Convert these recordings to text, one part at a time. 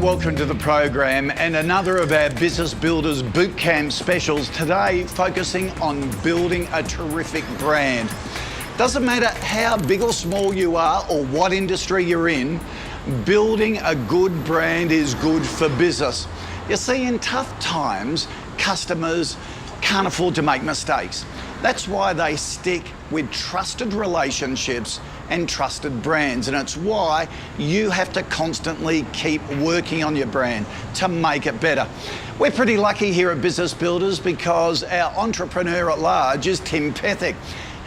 and welcome to the program and another of our Business Builders Bootcamp specials, today focusing on building a terrific brand. Doesn't matter how big or small you are or what industry you're in, building a good brand is good for business. You see, in tough times, customers can't afford to make mistakes. That's why they stick with trusted relationships and trusted brands, and it's why you have to constantly keep working on your brand to make it better. We're pretty lucky here at Business Builders because our entrepreneur at large is Tim Pethick.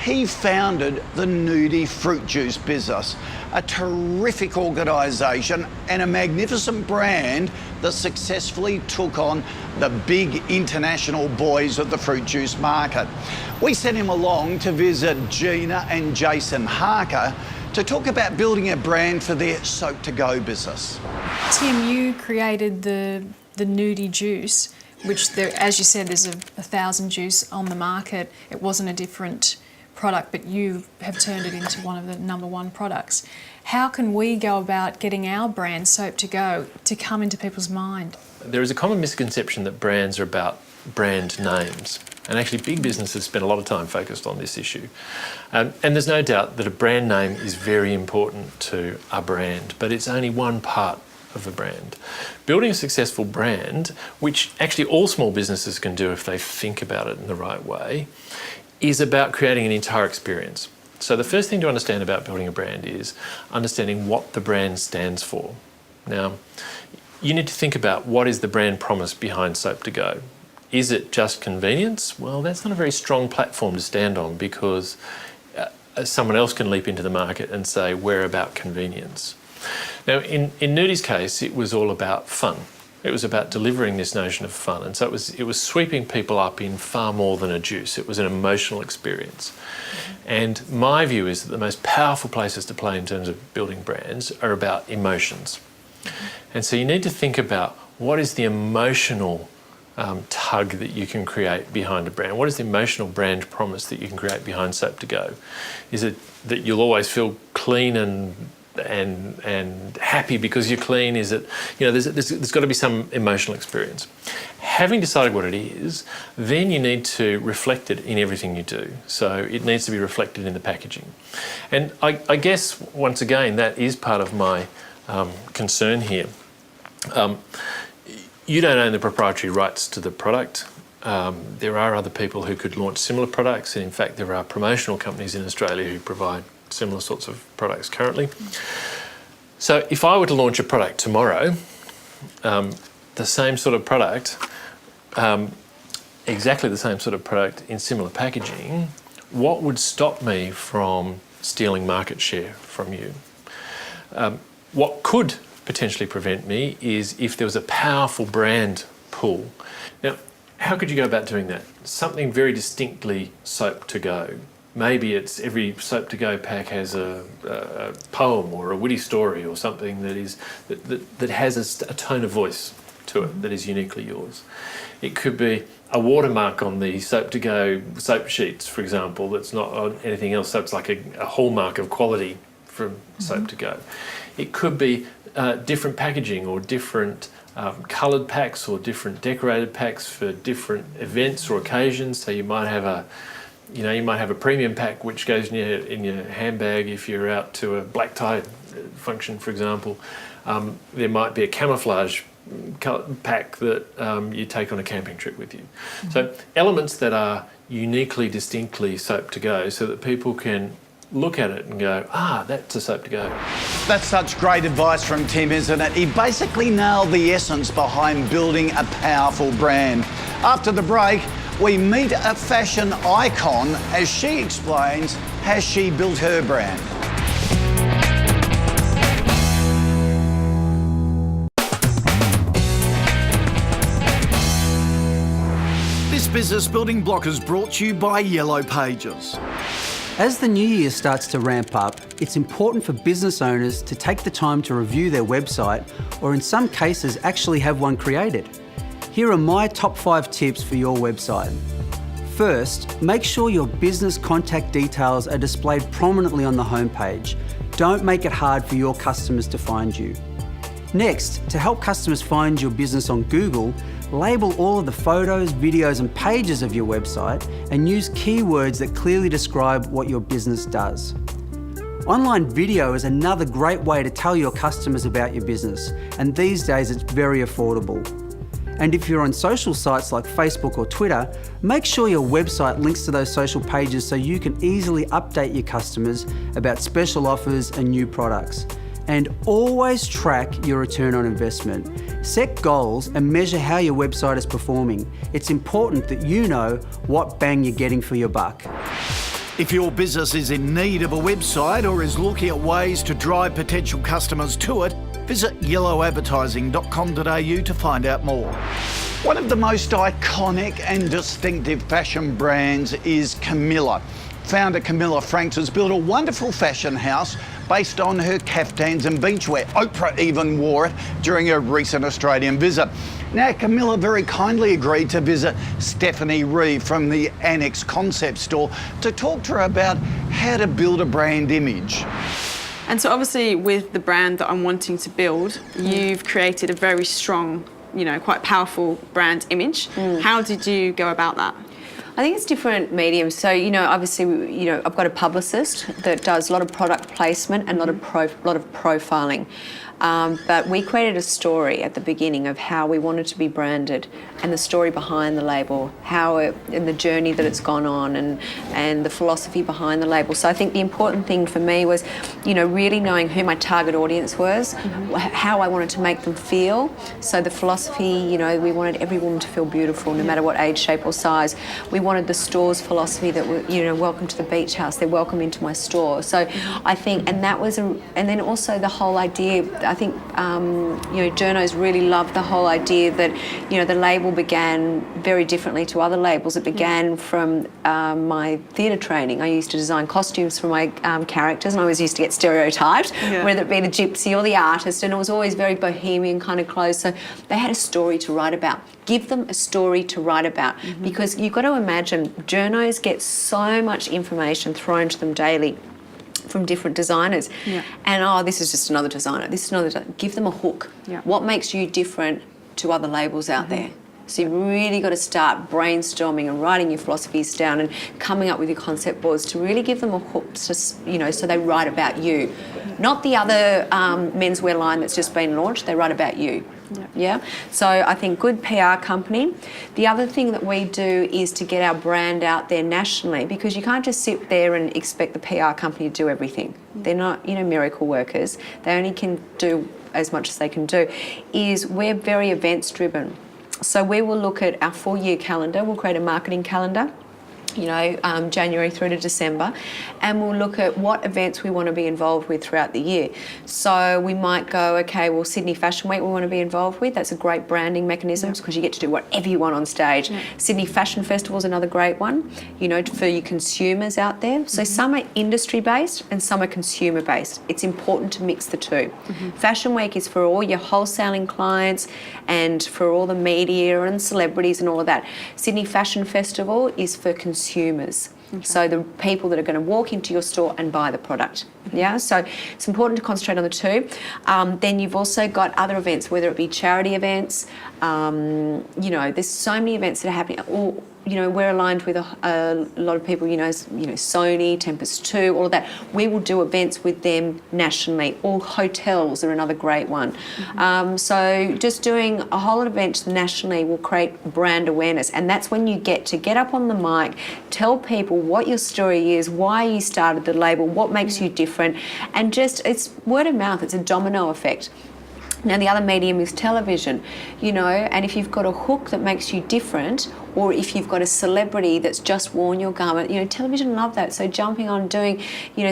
He founded the Nudie Fruit Juice business, a terrific organisation and a magnificent brand that successfully took on the big international boys of the fruit juice market. We sent him along to visit Gina and Jason Harker to talk about building a brand for their Soap to Go business. Tim, you created the Nudie juice, which there, as you said, there's 1,000 juice on the market. It wasn't a different product, but you have turned it into one of the #1 products. How can we go about getting our brand, Soap to Go, to come into people's mind? There is a common misconception that brands are about brand names. And actually big businesses spend a lot of time focused on this issue. And there's no doubt that a brand name is very important to a brand, but it's only one part of a brand. Building a successful brand, which actually all small businesses can do if they think about it in the right way, is about creating an entire experience. So the first thing to understand about building a brand is understanding what the brand stands for. Now, you need to think about what is the brand promise behind Soap to Go. Is it just convenience? Well, that's not a very strong platform to stand on because someone else can leap into the market and say, we're about convenience. Now, in Nudie's case, it was all about fun. It was about delivering this notion of fun. And so it was sweeping people up in far more than a juice. It was an emotional experience. And my view is that the most powerful places to play in terms of building brands are about emotions. And so you need to think about what is the emotional tug that you can create behind a brand? What is the emotional brand promise that you can create behind Soap to Go? Is it that you'll always feel clean and happy because you're clean? Is it, you know, there's got to be some emotional experience. Having decided what it is, then you need to reflect it in everything you do. So it needs to be reflected in the packaging. And I guess, once again, that is part of my concern here. You don't own the proprietary rights to the product. There are other people who could launch similar products, and in fact there are promotional companies in Australia who provide similar sorts of products currently. So if I were to launch a product tomorrow, the same sort of product, exactly the same sort of product in similar packaging, what would stop me from stealing market share from you? What could potentially prevent me is if there was a powerful brand pull. Now, how could you go about doing that? Something very distinctly Soap to Go. Maybe it's every Soap to Go pack has a poem or a witty story or something that has a tone of voice to it that is uniquely yours. It could be a watermark on the Soap to Go soap sheets, for example, that's not on anything else, so it's like a hallmark of quality from Soap to Go. It could be different packaging or different coloured packs or different decorated packs for different events or occasions. So you might have a premium pack which goes in your handbag if you're out to a black tie function, for example. There might be a camouflage pack that you take on a camping trip with you. Mm-hmm. So elements that are uniquely, distinctly Soap to Go, so that people can look at it and go, that's a Soap to Go. That's such great advice from Tim, isn't it? He basically nailed the essence behind building a powerful brand. After the break, we meet a fashion icon as she explains how she built her brand. This business building block is brought to you by Yellow Pages. As the new year starts to ramp up, it's important for business owners to take the time to review their website, or in some cases actually have one created. Here are my top 5 tips for your website. First, make sure your business contact details are displayed prominently on the homepage. Don't make it hard for your customers to find you. Next, to help customers find your business on Google, label all of the photos, videos and pages of your website and use keywords that clearly describe what your business does. Online video is another great way to tell your customers about your business, and these days it's very affordable. And if you're on social sites like Facebook or Twitter, make sure your website links to those social pages so you can easily update your customers about special offers and new products. And always track your return on investment. Set goals and measure how your website is performing. It's important that you know what bang you're getting for your buck. If your business is in need of a website or is looking at ways to drive potential customers to it, visit yellowadvertising.com.au to find out more. One of the most iconic and distinctive fashion brands is Camilla. Founder Camilla Franks has built a wonderful fashion house based on her caftans and beachwear. Oprah even wore it during her recent Australian visit. Now, Camilla very kindly agreed to visit Stephanie Reeve from the Annex Concept Store to talk to her about how to build a brand image. And so obviously with the brand that I'm wanting to build, you've created a very strong, quite powerful brand image. How did you go about that? I think it's different mediums. So, obviously, I've got a publicist that does a lot of product placement and a lot of profiling. But we created a story at the beginning of how we wanted to be branded and the story behind the label, and the journey that it's gone on and the philosophy behind the label. So I think the important thing for me was, really knowing who my target audience was, how I wanted to make them feel. So the philosophy, we wanted every woman to feel beautiful, no matter what age, shape or size. We wanted the store's philosophy that, welcome to the beach house, they're welcome into my store. So I think, and then also the whole idea, I think, journos really loved the whole idea that, the label began very differently to other labels. It began from my theatre training. I used to design costumes for my characters, and I always used to get stereotyped, whether it be the gypsy or the artist, and it was always very bohemian kind of clothes. So they had a story to write about. Give them a story to write about, because you've got to imagine journos get so much information thrown to them daily from different designers, and this is just another designer, this is another designer. Give them a hook. What makes you different to other labels out there? So you've really got to start brainstorming and writing your philosophies down and coming up with your concept boards to really give them a hook, to, so they write about you, not the other menswear line that's just been launched. They write about you. So I think good PR company. The other thing that we do is to get our brand out there nationally, because you can't just sit there and expect the PR company to do everything. They're not, miracle workers. They only can do as much as they can do. We're very events driven. So we will look at our full-year calendar. We'll create a marketing calendar, January through to December, and we'll look at what events we want to be involved with throughout the year. So we might go, okay, well, Sydney Fashion Week we want to be involved with. That's a great branding mechanism because you get to do whatever you want on stage. Sydney Fashion Festival is another great one, for your consumers out there. So some are industry-based and some are consumer-based. It's important to mix the two. Fashion Week is for all your wholesaling clients and for all the media and celebrities and all of that. Sydney Fashion Festival is for consumers. So the people that are going to walk into your store and buy the product. So it's important to concentrate on the two. Then you've also got other events, whether it be charity events. There's so many events that are happening. We're aligned with a lot of people, Sony, Tempest 2, all of that. We will do events with them nationally. All hotels are another great one. So just doing a whole lot of events nationally will create brand awareness. And that's when you get up on the mic, tell people what your story is, why you started the label, what makes you different. And it's word of mouth. It's a domino effect. Now, the other medium is television, and if you've got a hook that makes you different, or if you've got a celebrity that's just worn your garment, television love that. So jumping on doing,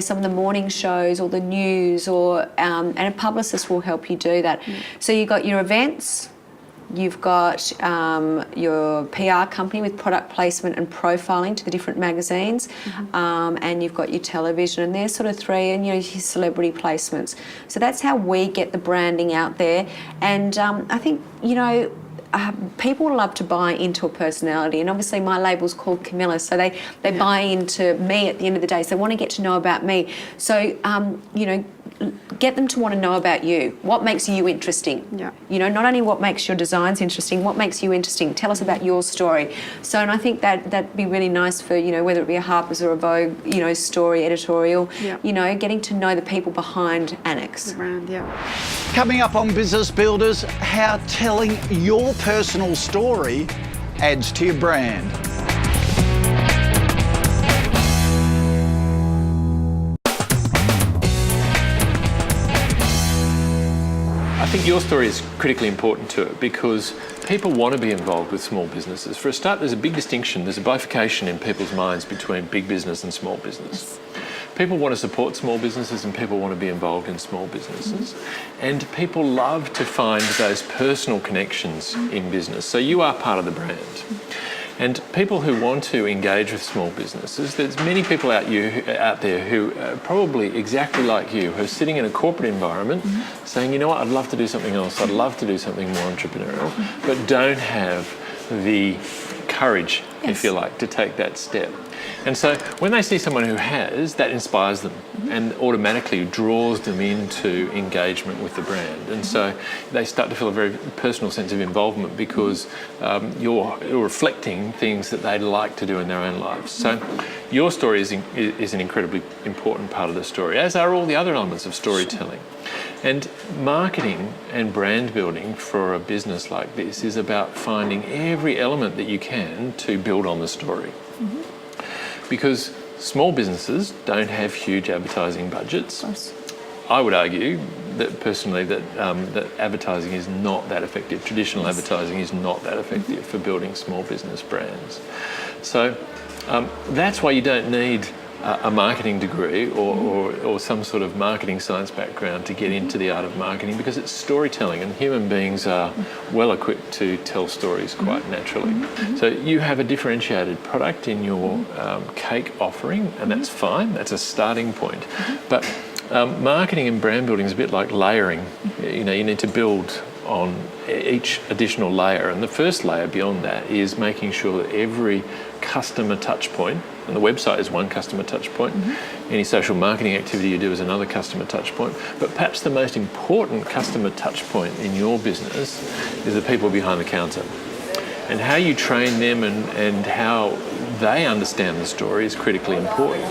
some of the morning shows or the news, or and a publicist will help you do that. So you've got your events, you've got your PR company with product placement and profiling to the different magazines, and you've got your television, and there's sort of three, and your celebrity placements. So that's how we get the branding out there. And I think, people love to buy into a personality, and obviously my label's called Camilla, so they buy into me at the end of the day, so they want to get to know about me. So, get them to want to know about you. What makes you interesting? Yeah. You know, not only what makes your designs interesting, what makes you interesting? Tell us about your story. So, and I think that'd be really nice for, you know, whether it be a Harper's or a Vogue, you know, story, editorial, Yeah. you know, getting to know the people behind Annex. The brand, yeah. Coming up on Business Builders, how telling your personal story adds to your brand. I think your story is critically important to it because people want to be involved with small businesses. For a start, there's a big distinction, there's a bifurcation in people's minds between big business and small business. People want to support small businesses and people want to be involved in small businesses. And people love to find those personal connections in business. So you are part of the brand. And people who want to engage with small businesses, there's many people out there who are probably exactly like you, who are sitting in a corporate environment saying, you know what, I'd love to do something else, I'd love to do something more entrepreneurial, but don't have the courage, if you like, to take that step. And so when they see someone who has, that inspires them and automatically draws them into engagement with the brand. And so they start to feel a very personal sense of involvement because you're reflecting things that they'd like to do in their own lives. So your story is an incredibly important part of the story, as are all the other elements of storytelling. And marketing and brand building for a business like this is about finding every element that you can to build on the story. Because small businesses don't have huge advertising budgets. I would argue that personally that advertising is not that effective. Traditional advertising is not that effective for building small business brands. So that's why you don't need a marketing degree or some sort of marketing science background to get into the art of marketing, because it's storytelling and human beings are well equipped to tell stories quite naturally. So you have a differentiated product in your cake offering, and that's fine, that's a starting point. But marketing and brand building is a bit like layering. You know, you need to build on each additional layer, and the first layer beyond that is making sure that every customer touch point, and the website is one customer touch point, any social marketing activity you do is another customer touch point, but perhaps the most important customer touch point in your business is the people behind the counter. And how you train them and how they understand the story is critically important.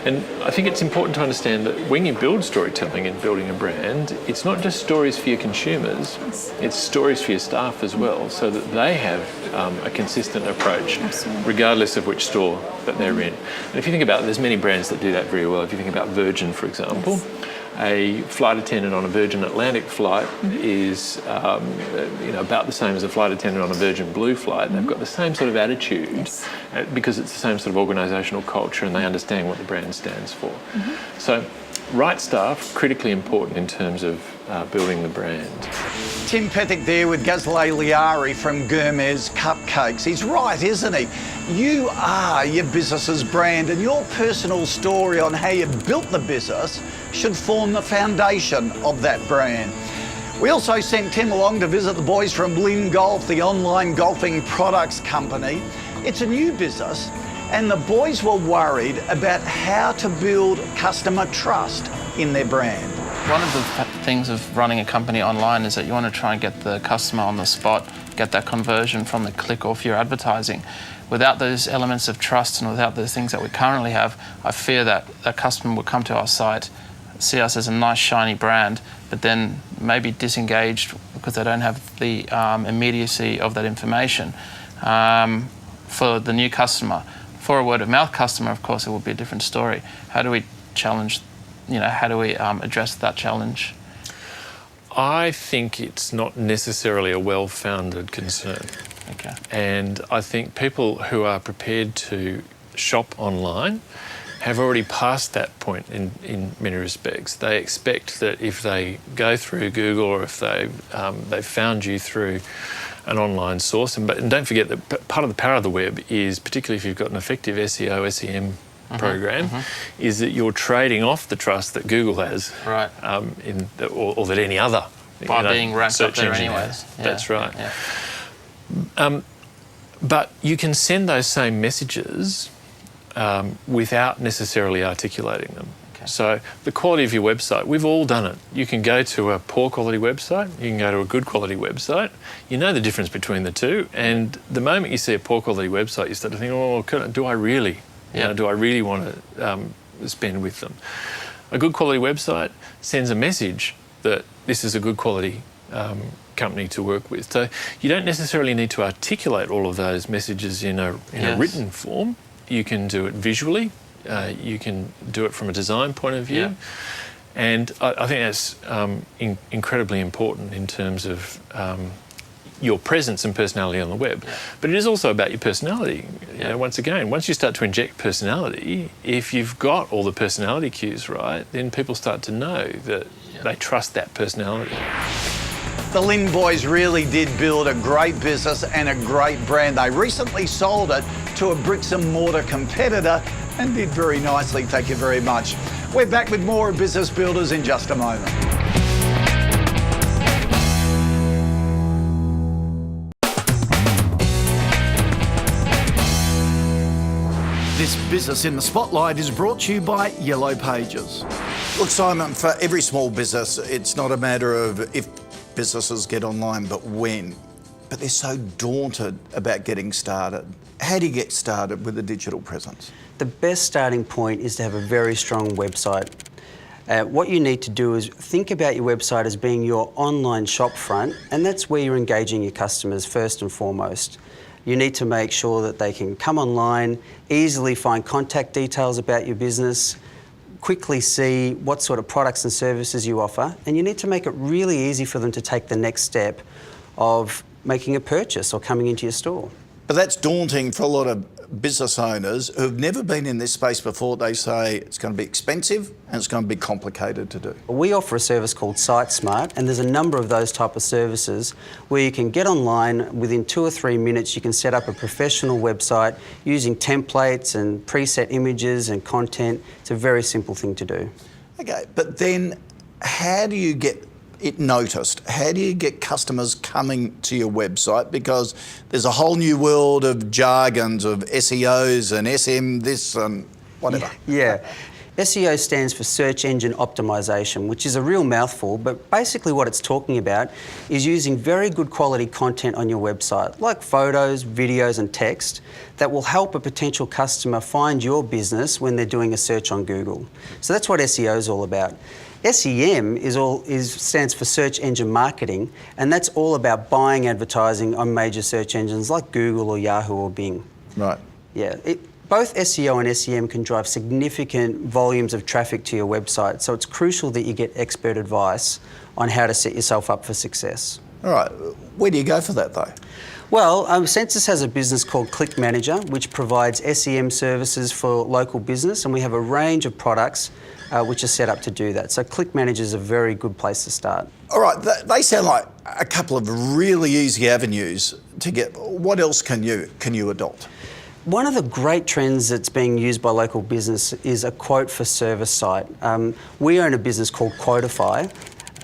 And I think it's important to understand that when you build storytelling and building a brand, it's not just stories for your consumers, it's stories for your staff as well, so that they have a consistent approach, regardless of which store that they're in. And if you think about it, there's many brands that do that very well. If you think about Virgin, for example, a flight attendant on a Virgin Atlantic flight is about the same as a flight attendant on a Virgin Blue flight. They've got the same sort of attitude because it's the same sort of organisational culture and they understand what the brand stands for. So right staff, critically important in terms of building the brand. Tim Pethick there with Ghazale Liari from Gourmet's Cupcakes. He's right, isn't he? You are your business's brand, and your personal story on how you built the business should form the foundation of that brand. We also sent Tim along to visit the boys from Lynn Golf, the online golfing products company. It's a new business, and the boys were worried about how to build customer trust in their brand. One of the things of running a company online is that you want to try and get the customer on the spot, get that conversion from the click off your advertising. Without those elements of trust and without those things that we currently have, I fear that a customer will come to our site, see us as a nice shiny brand, but then maybe disengaged because they don't have the immediacy of that information for the new customer. For a word of mouth customer, of course, it will be a different story. How do we challenge, how do we address that challenge? I think it's not necessarily a well-founded concern. Okay. And I think people who are prepared to shop online have already passed that point in many respects. They expect that if they go through Google or if they've found you through an online source, and don't forget that part of the power of the web is, particularly if you've got an effective SEO, SEM program, is that you're trading off the trust that Google has, right, or that any other by being ranked up there anyways. Yeah, that's right. Yeah. But you can send those same messages without necessarily articulating them. Okay. So the quality of your website, we've all done it. You can go to a poor quality website, you can go to a good quality website. You know the difference between the two, and the moment you see a poor quality website, you start to think, oh, do I really? Do I really want to spend with them? A good quality website sends a message that this is a good quality company to work with. So you don't necessarily need to articulate all of those messages in a written form. You can do it visually. You can do it from a design point of view. And I think that's incredibly important in terms of your presence and personality on the web. But it is also about your personality. You know, once you start to inject personality, if you've got all the personality cues right, then people start to know that they trust that personality. The Lynn boys really did build a great business and a great brand. They recently sold it to a bricks and mortar competitor and did very nicely, thank you very much. We're back with more Business Builders in just a moment. This Business in the Spotlight is brought to you by Yellow Pages. Look, Simon, for every small business, it's not a matter of if businesses get online, but when. But they're so daunted about getting started. How do you get started with a digital presence? The best starting point is to have a very strong website. What you need to do is think about your website as being your online shop front, and that's where you're engaging your customers first and foremost. You need to make sure that they can come online, easily find contact details about your business, quickly see what sort of products and services you offer, and you need to make it really easy for them to take the next step of making a purchase or coming into your store. But that's daunting for a lot of business owners who've never been in this space before. They say it's going to be expensive and it's going to be complicated to do. We offer a service called SiteSmart, and there's a number of those type of services where you can get online within 2 or 3 minutes. You can set up a professional website using templates and preset images and content. It's a very simple thing to do. Okay, but then how do you get it noticed? How do you get customers coming to your website? Because there's a whole new world of jargons of SEOs and SM this and whatever. Yeah. SEO stands for Search Engine Optimization, which is a real mouthful, but basically what it's talking about is using very good quality content on your website, like photos, videos and text, that will help a potential customer find your business when they're doing a search on Google. So that's what SEO is all about. SEM stands for Search Engine Marketing, and that's all about buying advertising on major search engines like Google or Yahoo or Bing. Right. Yeah. Both SEO and SEM can drive significant volumes of traffic to your website, so it's crucial that you get expert advice on how to set yourself up for success. All right. Where do you go for that, though? Well, Census has a business called Click Manager, which provides SEM services for local business, and we have a range of products which are set up to do that. So Click Manager is a very good place to start. All right, they sound like a couple of really easy avenues to get. What else can you adopt? One of the great trends that's being used by local business is a quote for service site. We own a business called Quotify,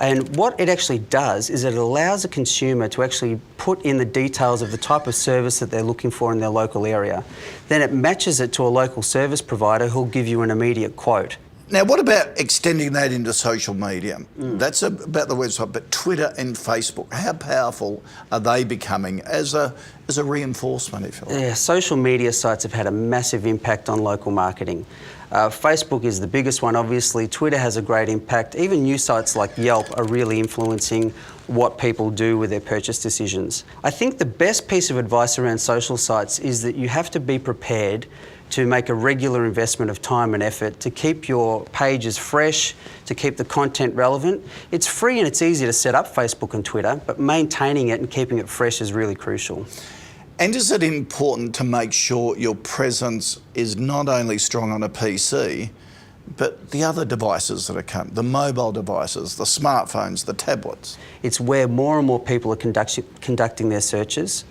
and what it actually does is it allows a consumer to actually put in the details of the type of service that they're looking for in their local area. Then it matches it to a local service provider who'll give you an immediate quote. Now, what about extending that into social media? That's about the website, but Twitter and Facebook, how powerful are they becoming as a reinforcement, if you like? Yeah, social media sites have had a massive impact on local marketing. Facebook is the biggest one, obviously. Twitter has a great impact. Even new sites like Yelp are really influencing what people do with their purchase decisions. I think the best piece of advice around social sites is that you have to be prepared to make a regular investment of time and effort to keep your pages fresh, to keep the content relevant. It's free and it's easy to set up Facebook and Twitter, but maintaining it and keeping it fresh is really crucial. And is it important to make sure your presence is not only strong on a PC, but the other devices that are coming, the mobile devices, the smartphones, the tablets? It's where more and more people are conducting their searches.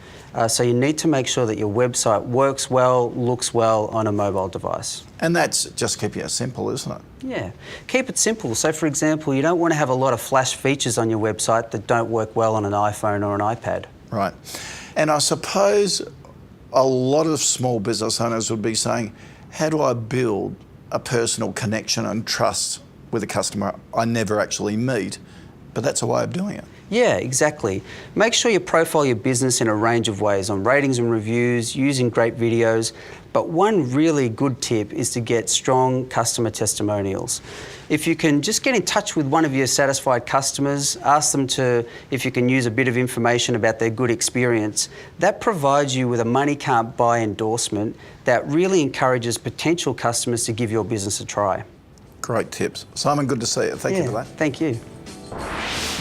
So you need to make sure that your website works well, looks well on a mobile device. And that's just keeping it simple, isn't it? Yeah, keep it simple. So for example, you don't want to have a lot of flash features on your website that don't work well on an iPhone or an iPad. Right. And I suppose a lot of small business owners would be saying, how do I build a personal connection and trust with a customer I never actually meet, but that's a way of doing it. Yeah, exactly. Make sure you profile your business in a range of ways, on ratings and reviews, using great videos. But one really good tip is to get strong customer testimonials. If you can just get in touch with one of your satisfied customers, ask them if you can use a bit of information about their good experience, that provides you with a money can't buy endorsement that really encourages potential customers to give your business a try. Great tips. Simon, good to see you. Thank you for that. Thank you.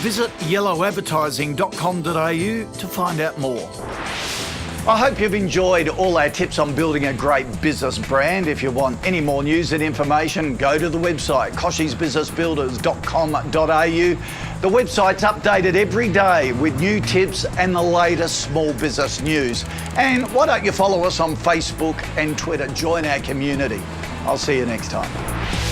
Visit yellowadvertising.com.au to find out more. I hope you've enjoyed all our tips on building a great business brand. If you want any more news and information, go to the website, kochiesbusinessbuilders.com.au. The website's updated every day with new tips and the latest small business news. And why don't you follow us on Facebook and Twitter? Join our community. I'll see you next time.